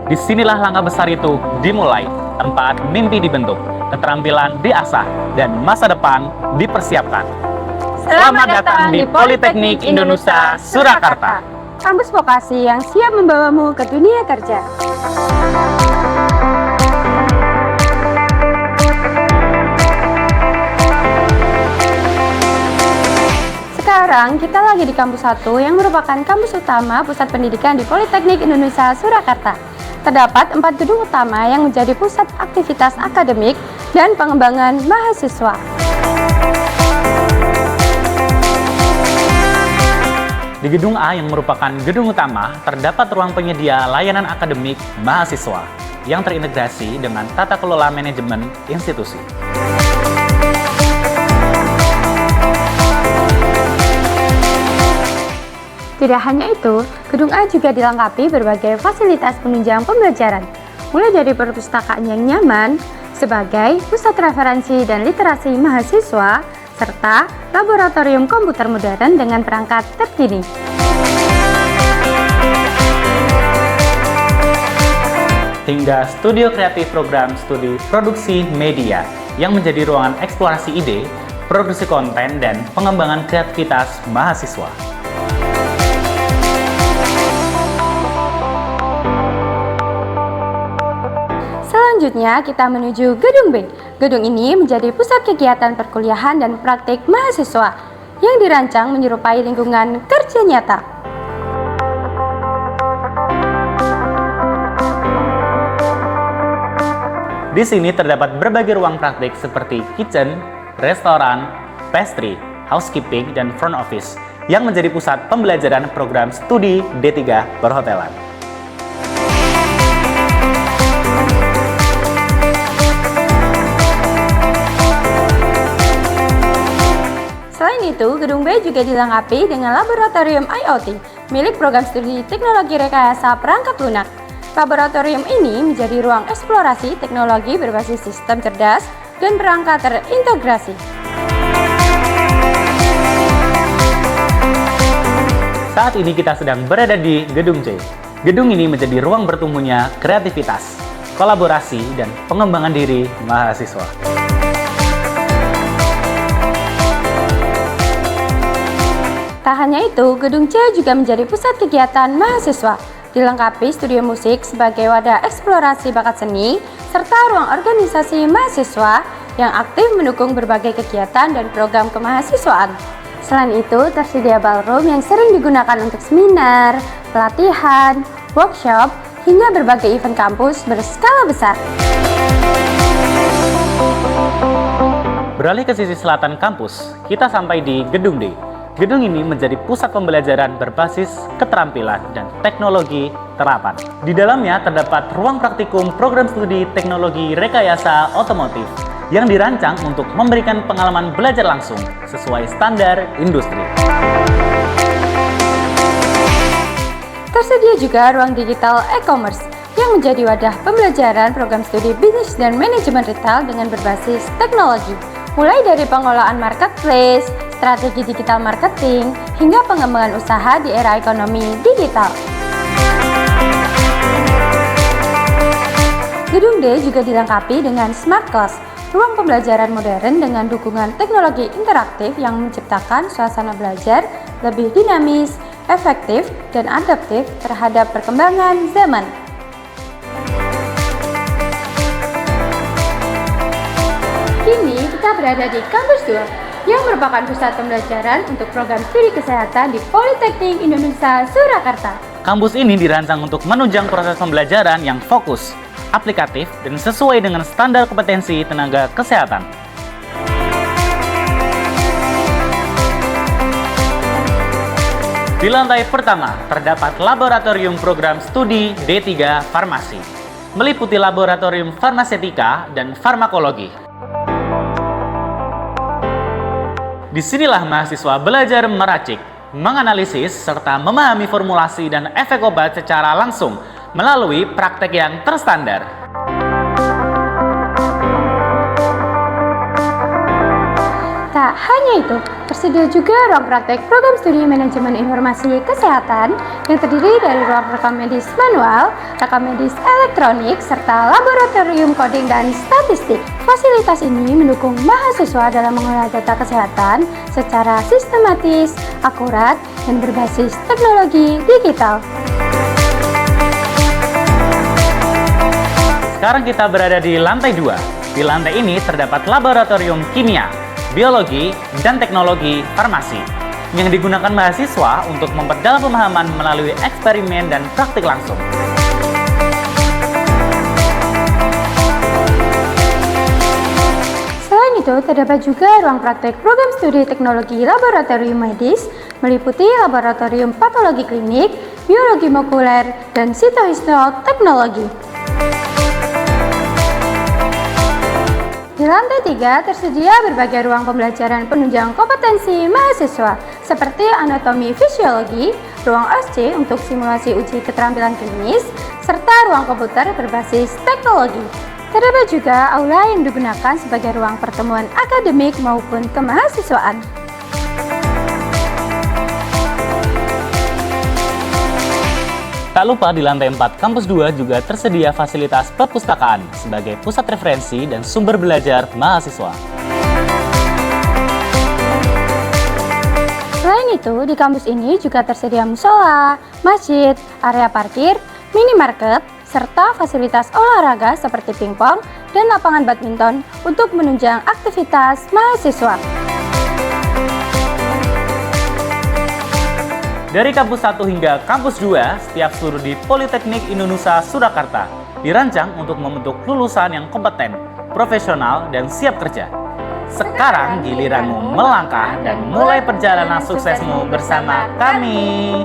Disinilah langkah besar itu dimulai, tempat mimpi dibentuk, keterampilan diasah, dan masa depan dipersiapkan. Selamat datang di Politeknik Indonesia Surakarta, kampus vokasi yang siap membawamu ke dunia kerja. Sekarang kita lagi di kampus 1 yang merupakan kampus utama pusat pendidikan di Politeknik Indonesia Surakarta. Terdapat 4 gedung utama yang menjadi pusat aktivitas akademik dan pengembangan mahasiswa. Di gedung A yang merupakan gedung utama, terdapat ruang penyedia layanan akademik mahasiswa yang terintegrasi dengan tata kelola manajemen institusi. Tidak hanya itu, gedung A juga dilengkapi berbagai fasilitas penunjang pembelajaran, mulai dari perpustakaan yang nyaman, sebagai pusat referensi dan literasi mahasiswa, serta laboratorium komputer modern dengan perangkat terkini. Hingga studio kreatif program studi produksi media yang menjadi ruangan eksplorasi ide, produksi konten, dan pengembangan kreativitas mahasiswa. Selanjutnya kita menuju Gedung B. Gedung ini menjadi pusat kegiatan perkuliahan dan praktik mahasiswa yang dirancang menyerupai lingkungan kerja nyata. Di sini terdapat berbagai ruang praktik seperti kitchen, restoran, pastry, housekeeping, dan front office yang menjadi pusat pembelajaran program studi D3 perhotelan. Selain itu, Gedung B juga dilengkapi dengan laboratorium IoT milik program studi teknologi rekayasa perangkat lunak. Laboratorium ini menjadi ruang eksplorasi teknologi berbasis sistem cerdas dan perangkat terintegrasi. Saat ini kita sedang berada di Gedung C. Gedung ini menjadi ruang bertumbuhnya kreativitas, kolaborasi, dan pengembangan diri mahasiswa. Tak hanya itu, Gedung C juga menjadi pusat kegiatan mahasiswa, dilengkapi studio musik sebagai wadah eksplorasi bakat seni, serta ruang organisasi mahasiswa yang aktif mendukung berbagai kegiatan dan program kemahasiswaan. Selain itu, tersedia ballroom yang sering digunakan untuk seminar, pelatihan, workshop, hingga berbagai event kampus berskala besar. Beralih ke sisi selatan kampus, kita sampai di Gedung D. Gedung ini menjadi pusat pembelajaran berbasis keterampilan dan teknologi terapan. Di dalamnya terdapat ruang praktikum program studi teknologi rekayasa otomotif yang dirancang untuk memberikan pengalaman belajar langsung sesuai standar industri. Tersedia juga ruang digital e-commerce yang menjadi wadah pembelajaran program studi bisnis dan manajemen retail dengan berbasis teknologi, mulai dari pengolahan marketplace, strategi digital marketing, hingga pengembangan usaha di era ekonomi digital. Gedung D juga dilengkapi dengan Smart Class, ruang pembelajaran modern dengan dukungan teknologi interaktif yang menciptakan suasana belajar lebih dinamis, efektif, dan adaptif terhadap perkembangan zaman. Kini kita berada di Kampus 2, yang merupakan pusat pembelajaran untuk program studi kesehatan di Politeknik Indonesia Surakarta. Kampus ini dirancang untuk menunjang proses pembelajaran yang fokus, aplikatif, dan sesuai dengan standar kompetensi tenaga kesehatan. Di lantai pertama, terdapat laboratorium program studi D3 Farmasi, meliputi laboratorium farmasetika dan farmakologi. Disinilah mahasiswa belajar meracik, menganalisis, serta memahami formulasi dan efek obat secara langsung melalui praktek yang terstandar. Tak hanya itu, tersedia juga ruang praktek program studi manajemen informasi kesehatan yang terdiri dari ruang rekam medis manual, rekam medis elektronik, serta laboratorium coding dan statistik. Fasilitas ini mendukung mahasiswa dalam mengolah data kesehatan secara sistematis, akurat, dan berbasis teknologi digital. Sekarang kita berada di lantai 2. Di lantai ini terdapat laboratorium kimia, biologi, dan teknologi farmasi yang digunakan mahasiswa untuk memperdalam pemahaman melalui eksperimen dan praktik langsung. Selain itu, terdapat juga ruang praktek program studi teknologi laboratorium medis, meliputi laboratorium patologi klinik, biologi molekuler, dan sitohistoteknologi. Di lantai 3 tersedia berbagai ruang pembelajaran penunjang kompetensi mahasiswa seperti anatomi fisiologi, ruang OSC untuk simulasi uji keterampilan klinis, serta ruang komputer berbasis teknologi. Terdapat juga aula yang digunakan sebagai ruang pertemuan akademik maupun kemahasiswaan. Tak lupa di lantai 4 kampus 2 juga tersedia fasilitas perpustakaan sebagai pusat referensi dan sumber belajar mahasiswa. Selain itu, di kampus ini juga tersedia musola, masjid, area parkir, minimarket, serta fasilitas olahraga seperti pingpong dan lapangan badminton untuk menunjang aktivitas mahasiswa. Dari kampus 1 hingga kampus 2, setiap seluruh di Politeknik Indonesia Surakarta dirancang untuk membentuk lulusan yang kompeten, profesional, dan siap kerja. Sekarang giliranmu melangkah dan mulai perjalanan suksesmu bersama kami.